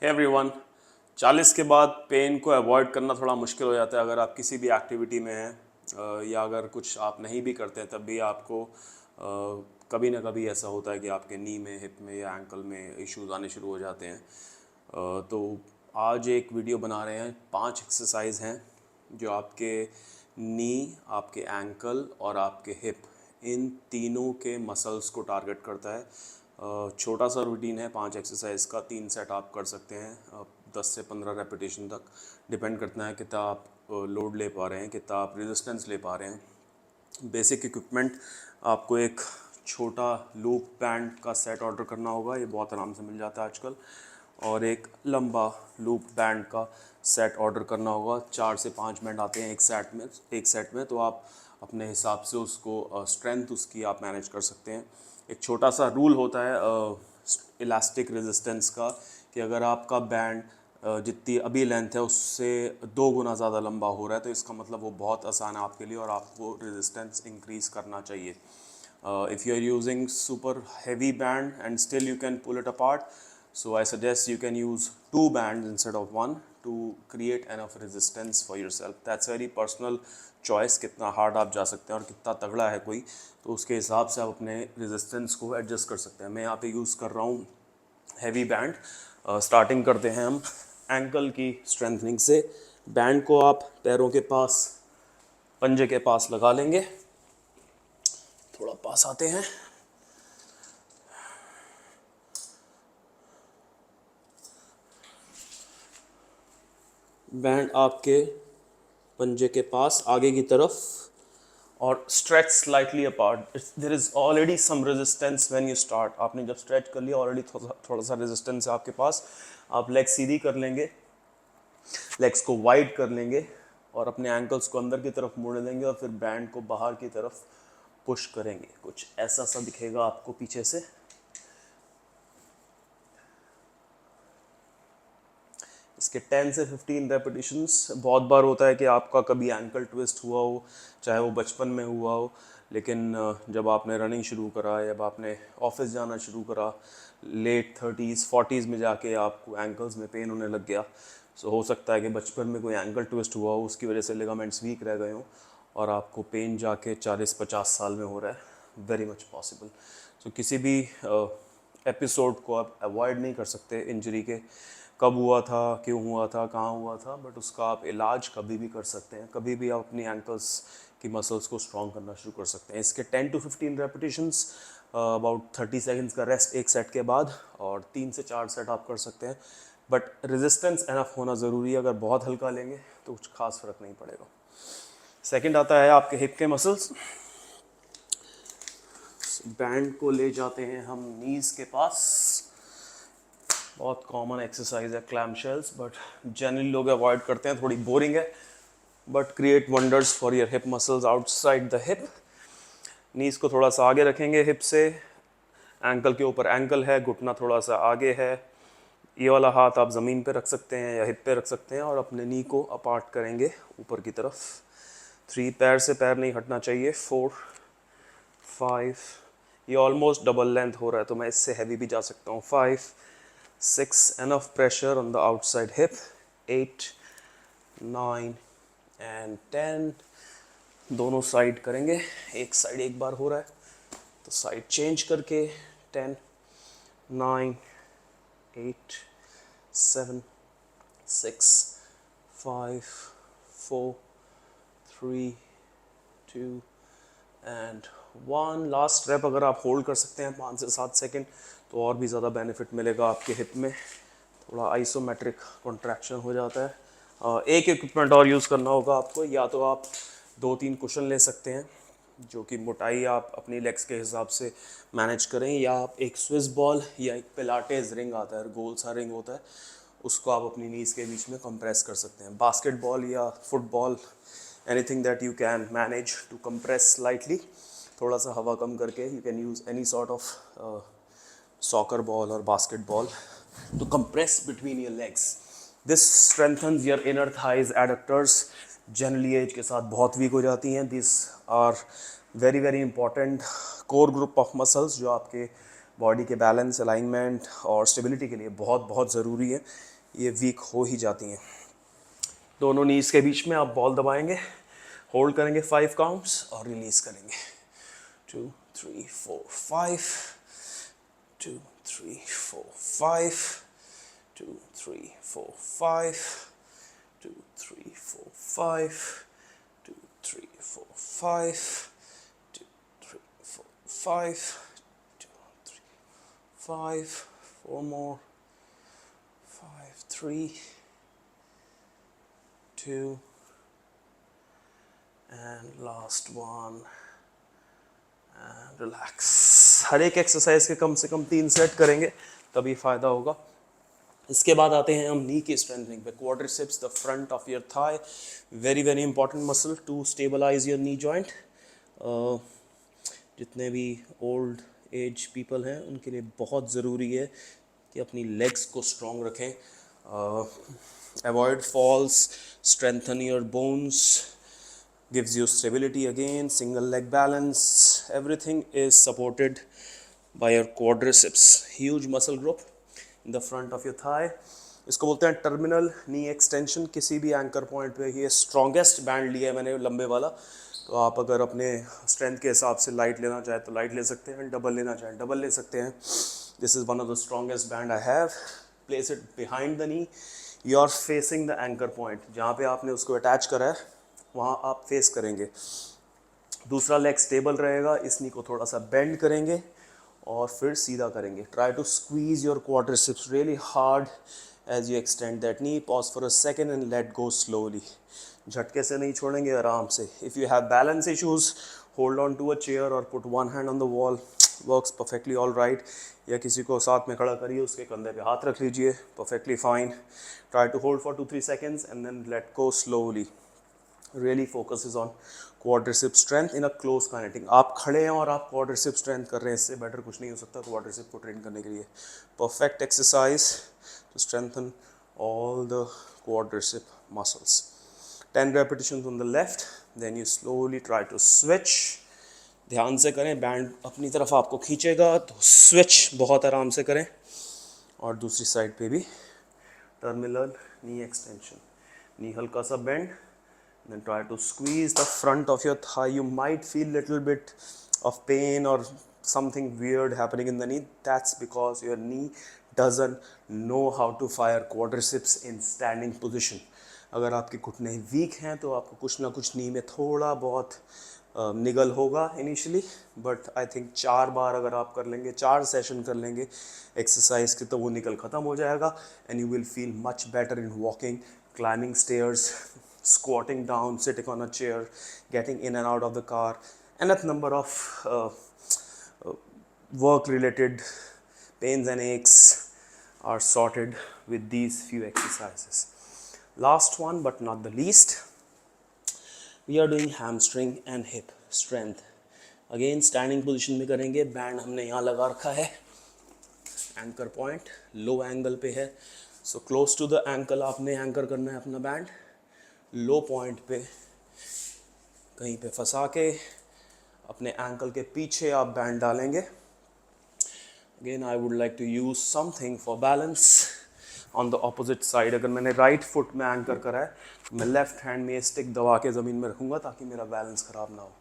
Hey everyone, 40 के बाद pen को अवॉइड करना थोड़ा मुश्किल हो जाता है अगर आप किसी भी एक्टिविटी में हैं या अगर कुछ आप नहीं भी करते हैं तब भी आपको कभी ना कभी ऐसा होता है कि आपके नी में, हिप में या एंकल में इश्यूज आने शुरू हो जाते हैं। तो आज एक वीडियो बना रहे हैं। 5 एक्सरसाइज हैं जो आपके नी, आपके एंकल और आपके हिप, इन तीनों के मसल्स को टारगेट करता है। छोटा सा रूटीन है 5 एक्सरसाइज का, 3 सेट आप कर सकते हैं 10 से 15 रेपिटेशन तक। डिपेंड करता है कितना आप लोड ले पा रहे हैं, कितना आप रेजिस्टेंस ले पा रहे हैं। बेसिक इक्विपमेंट, आपको एक छोटा लूप बैंड का सेट ऑर्डर करना होगा, ये बहुत आराम से मिल जाता है आजकल। और एक लंबा लूप बैंड का सेट ऑर्डर करना होगा। 4 से 5 मिनट आते हैं एक सेट में, तो आप अपने हिसाब से उसको स्ट्रेंथ उसकी आप मैनेज कर सकते हैं। एक छोटा सा रूल होता है इलास्टिक रेजिस्टेंस का, कि अगर आपका बैंड जितनी अभी लेंथ है उससे 2 गुना ज़्यादा लंबा हो रहा है तो इसका मतलब वो बहुत आसान है आपके लिए और आपको रेजिस्टेंस इंक्रीज़ करना चाहिए। If you are using super heavy band and still you can pull it apart, so I suggest you can use 2 bands instead of 1 to create enough resistance for yourself. That's very personal choice, कितना hard आप जा सकते हैं और कितना तगड़ा है कोई, तो उसके हिसाब से आप अपने रेजिस्टेंस को एडजस्ट कर सकते हैं। मैं यहाँ पे यूज़ कर रहा हूँ हैवी बैंड। स्टार्टिंग करते हैं हम एंकल की स्ट्रेंथनिंग से। बैंड को आप पैरों के पास, पंजे के पास लगा लेंगे। थोड़ा पास आते हैं। बैंड आपके पंजे के पास आगे की तरफ, और stretch slightly apart. There is already some resistance when you start. आपने जब स्ट्रेच कर लिया ऑलरेडी थोड़ा सा रेजिस्टेंस है आपके पास। आप लेग सीधी कर लेंगे, लेग्स को वाइड कर लेंगे और अपने एंकल्स को अंदर की तरफ मोड़ लेंगे और फिर बैंड को बाहर की तरफ पुश करेंगे। कुछ ऐसा सा दिखेगा आपको पीछे से। इसके 10 से 15 रेपिटेशंस। बहुत बार होता है कि आपका कभी एंकल ट्विस्ट हुआ हो, चाहे वो बचपन में हुआ हो, लेकिन जब आपने रनिंग शुरू करा, जब आपने ऑफिस जाना शुरू करा, लेट 30s 40s में जाके आपको एंकल्स में पेन होने लग गया। सो हो सकता है कि बचपन में कोई एंकल ट्विस्ट हुआ हो, उसकी वजह से लिगामेंट्स वीक रह गए हों और आपको पेन जाके 40-50 साल में हो रहा है। Very much possible. सो किसी भी एपिसोड को आप अवॉइड नहीं कर सकते इंजरी के। कब हुआ था, क्यों हुआ था, कहाँ हुआ था, बट उसका आप इलाज कभी भी कर सकते हैं। कभी भी आप अपनी एंकल्स की मसल्स को स्ट्रॉन्ग करना शुरू कर सकते हैं। इसके 10 to 15 रेपिटेशंस, अबाउट 30 सेकेंड्स का रेस्ट एक सेट के बाद, और 3 से 4 सेट आप कर सकते हैं। बट रेजिस्टेंस एनफ होना ज़रूरी है। अगर बहुत हल्का लेंगे तो कुछ खास फर्क नहीं पड़ेगा। सेकंड आता है आपके हिप के मसल्स। बैंड को ले जाते हैं हम नीज के पास। बहुत कॉमन एक्सरसाइज है क्लैम शेल्स, बट जनरली लोग अवॉइड करते हैं, थोड़ी बोरिंग है, but create wonders for your hip muscles outside the hip. Knees को थोड़ा सा आगे रखेंगे हिप से, एंकल के ऊपर एंकल है, घुटना थोड़ा सा आगे है। ये वाला हाथ आप ज़मीन पे रख सकते हैं या हिप पे रख सकते हैं और अपने नी को अपार्ट करेंगे ऊपर की तरफ। 3, पैर से पैर नहीं हटना चाहिए। 4, 5, ये ऑलमोस्ट डबल लेंथ हो रहा है तो मैं इससे हैवी भी जा सकता हूँ। 5, 6, enough pressure on the outside hip. 8, 9 and 10। दोनों साइड करेंगे। एक साइड एक बार हो रहा है तो साइड चेंज करके 10, 9, 8, 7, 6, 5, 4, 3, 2 एंड 1। लास्ट रेप अगर आप होल्ड कर सकते हैं 5 से 7 सेकेंड तो और भी ज़्यादा बेनिफिट मिलेगा आपके हिप में। थोड़ा आइसोमेट्रिक कॉन्ट्रैक्शन हो जाता है। एक इक्विपमेंट और यूज़ करना होगा आपको। या तो आप 2-3 कुशन ले सकते हैं जो कि मोटाई आप अपनी लेग्स के हिसाब से मैनेज करें, या आप एक स्विस बॉल या एक पिलाटेस रिंग आता है, गोल सा रिंग होता है, उसको आप अपनी नीज के बीच में कंप्रेस कर सकते हैं। बास्केटबॉल या football, anything that you can manage to compress slightly. थोड़ा सा हवा कम करके you can use any sort of soccer ball or basketball to compress between your legs. This strengthens your inner thighs adductors. Generally age के साथ बहुत weak हो जाती हैं। This are very very important core group of muscles जो आपके body के balance, alignment और स्टेबिलिटी के लिए बहुत बहुत ज़रूरी है, ये वीक हो ही जाती हैं। दोनों नीज के बीच में आप बॉल दबाएंगे, होल्ड करेंगे 5 काउंट्स और रिलीज करेंगे। 2 3 4 5, 2 3 4 5, 2 3 4 5, 2 3 4 5, 2 3 4 5, 2 3 4 5, 2 3 5, 4 more, 5 3 2 and last one and relax। हर एक एक्सरसाइज के कम से कम 3 सेट करेंगे तभी फ़ायदा होगा। इसके बाद आते हैं हम नी की स्ट्रेंथनिंग पे। Quadriceps, the front of your thigh, very very important muscle to stabilise your knee joint. जितने भी ओल्ड एज पीपल हैं उनके लिए बहुत ज़रूरी है कि अपनी लेग्स को स्ट्रॉन्ग रखें। Avoid falls, strengthen your bones, gives you stability again, single leg balance, everything is supported by your quadriceps, huge muscle group in the front of your thigh। इसको बोलते हैं टर्मिनल नी एक्सटेंशन। किसी भी anchor point पे ये strongest band लिया है मैंने लंबे वाला, तो आप अगर अपने स्ट्रेंथ के हिसाब से लाइट लेना चाहें तो लाइट ले सकते हैं, डबल लेना चाहें डबल ले सकते हैं। This is one of the strongest band I have. Place it behind the knee, you are facing the anchor point, जहाँ पे आपने उसको अटैच करा है वहाँ आप फेस करेंगे। दूसरा लेग स्टेबल रहेगा, इस नी को थोड़ा सा बेंड करेंगे और फिर सीधा करेंगे। Try to squeeze your quadriceps really hard as you extend that knee. Pause for a second and let go slowly. झटके से नहीं छोड़ेंगे, आराम से। If you have balance issues, hold on to a chair और put one hand on the wall, works perfectly all right. या किसी को साथ में खड़ा करिए, उसके कंधे पे हाथ रख लीजिए, perfectly fine. Try to hold for 2-3 seconds and then let go slowly. really focuses on quadricep strength in a close kinetic। आप खड़े हैं और आप quadricep strength कर रहे हैं, इससे बेटर कुछ नहीं हो सकता quadricep को ट्रेन करने के लिए। perfect exercise to strengthen all the quadricep muscles। 10 repetitions on the left, then you slowly try to switch। ध्यान से करें, बैंड अपनी तरफ आपको खींचेगा तो स्विच बहुत आराम से करें। और दूसरी साइड पे भी टर्मिनल नी एक्सटेंशन, नी हल्का सा bend, then try to squeeze the front of your thigh। You might feel little bit of pain or something weird happening in the knee, that's because your knee doesn't know how to fire quadriceps in standing position। अगर आपके घुटने week हैं तो आपको कुछ ना कुछ नी में थोड़ा बहुत निगल होगा इनिशियली, बट आई थिंक 4 बार अगर आप कर लेंगे, 4 सेशन कर लेंगे एक्सरसाइज के, तो वो निगल ख़त्म हो जाएगा and you will feel much better in walking, climbing stairs, squatting down, sitting on a chair, getting in and out of the car, and a number of work related pains and aches are sorted with these few exercises। Last one but not the least, we are doing hamstring and hip strength। again standing position में करेंगे। Band हमने यहाँ लगा रखा है, anchor point लो angle पे है, so close to the ankle आपने एंकर करना है अपना बैंड। लो पॉइंट पे कहीं पे फंसा के अपने एंकल के पीछे आप बैंड डालेंगे। Again I would like to use something for balance on the opposite side. अगर मैंने राइट फुट में एंकर करा है तो मैं लेफ्ट हैंड में स्टिक दबा के ज़मीन में रखूँगा ताकि मेरा बैलेंस ख़राब ना हो।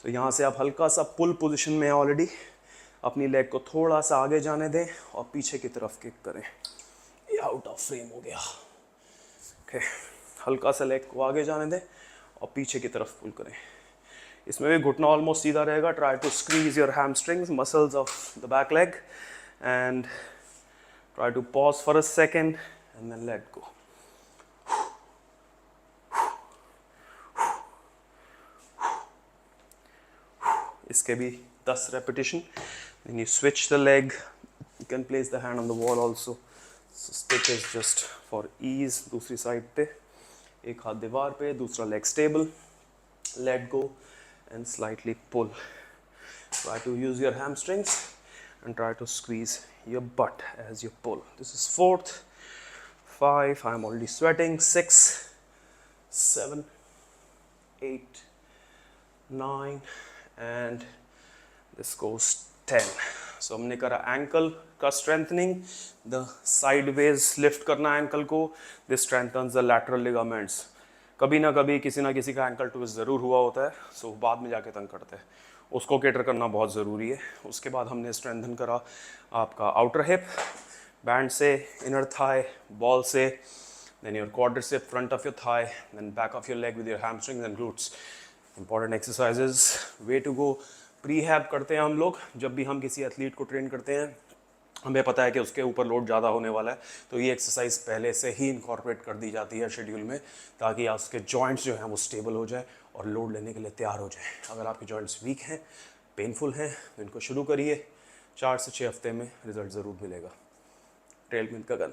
तो यहाँ से आप हल्का सा पुल पोजिशन में ऑलरेडी अपनी लेग को थोड़ा सा आगे जाने दें और पीछे की तरफ किक करें। ये आउट ऑफ फ्रेम हो गया। ओके, हल्का सा लेग को आगे जाने दें और पीछे की तरफ पुल करें। इसमें भी घुटना ऑलमोस्ट सीधा रहेगा। Try to squeeze your hamstrings, muscles of the back leg, and try to pause for a second and then let go. इसके भी 10 repetition। Then you switch the leg, you can place the hand on the wall also, so stick is just for ease। दूसरी side पे एक हाथ दीवार पे, दूसरा leg stable, let go and slightly pull। try to use your hamstrings and try to squeeze your butt as you pull। this is 4th, 5, I'm already sweating, 6, 7, 8, 9 and this goes 10। सो हमने करा ankle का strengthening, the sideways lift करना ankle को, this strengthens the lateral ligaments. कभी ना कभी किसी ना किसी का एंकल ट्विस्ट ज़रूर हुआ होता है, सो बाद में जाके तंग करते हैं, उसको केटर करना बहुत ज़रूरी है। उसके बाद हमने स्ट्रेंथन करा आपका आउटर हिप, बैंड से, इनर थाई, बॉल से, then your quadricep, front of your thigh, then back of your leg with your hamstrings and glutes. Important exercises, way to go. प्रीहैब करते हैं हम लोग जब भी हम किसी एथलीट को ट्रेन करते हैं, हमें पता है कि उसके ऊपर लोड ज़्यादा होने वाला है, तो ये एक्सरसाइज पहले से ही इनकॉर्पोरेट कर दी जाती है शेड्यूल में, ताकि उसके जॉइंट्स जो हैं वो स्टेबल हो जाए और लोड लेने के लिए तैयार हो जाए। अगर आपके जॉइंट्स वीक हैं, पेनफुल हैं, तो इनको शुरू करिए, 4 से 6 हफ्ते में रिजल्ट ज़रूर मिलेगा। ट्रेल मिल्क का गन।